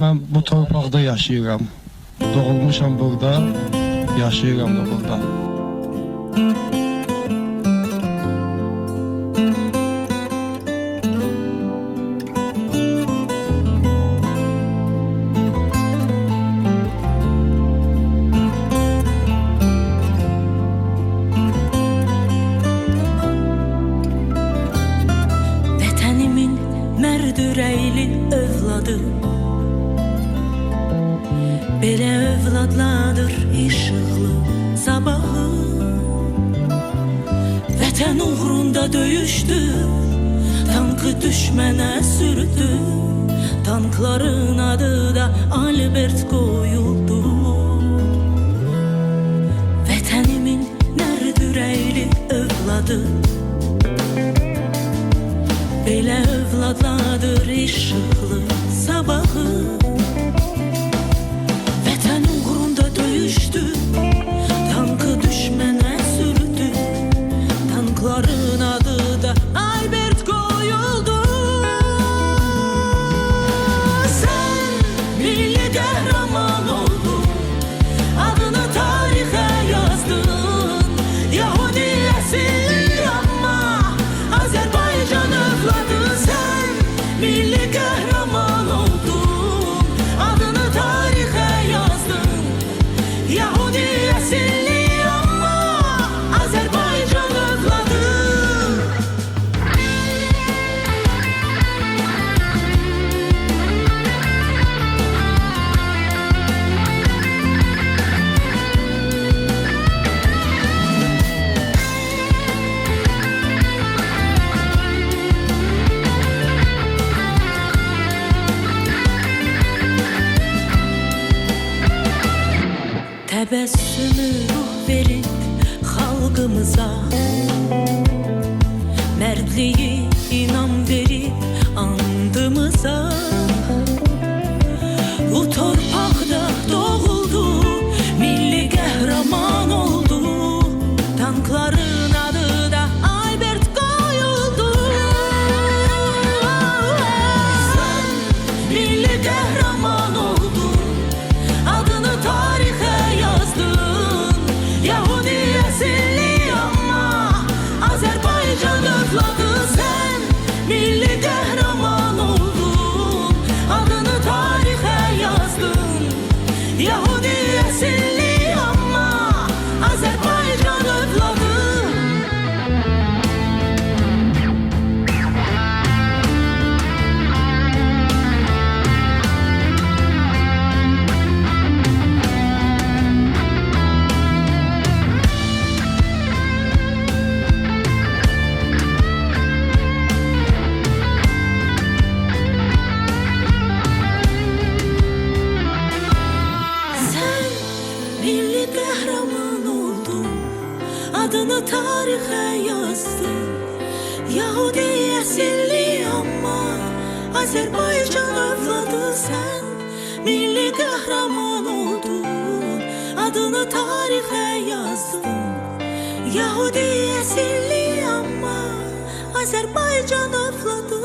Mən bu torpaqda yaşayıram. Doğulmuşam burada, yaşayıram da burada. Vətənimin mərd ürəkli övladı, belə övladladır işıqlı sabahı. Vətən uğrunda döyüşdü, tankı düşmənə sürdü. Tankların adı da Albert qoyuldu. Vətənimin mərd ürəkli övladı, belə övladladır işıqlı sabahı. Vətən uğrunda döyüşdü, tankı düşmənə sürdü. Tankların adı da Albert qoyuldu. Sən milli qəhrəman oldun, adını tarixə yazdın. Yahudi əsilli amma Azərbaycan övladı. Sən milli qəhrəman oldun, adını tarixə yazdın. Yahudi əsilli amma Azərbaycan övladı. Təbəssümü ruh verib xalqımıza, mərdliyi inam verib andımıza. Bu torpaqda doğuldu, milli qəhrəman oldu. Tankların adı da Albert qoyuldu. Sən milli qəhrəman oldun, adını tarixə yazdın. Yahudi əsilli amma Azərbaycan övladı. Sən milli qəhrəman oldun, adını tarixə yazdın. Yahudi əsilli amma Azərbaycan övladı. Sən milli qəhrəman oldun, adını tarixə yazdın. Yahudi əsilli amma Azərbaycan övladı. Sən milli qəhrəman oldun, adını tarixə yazdın. Yahudi əsilli amma Azərbaycan övladı.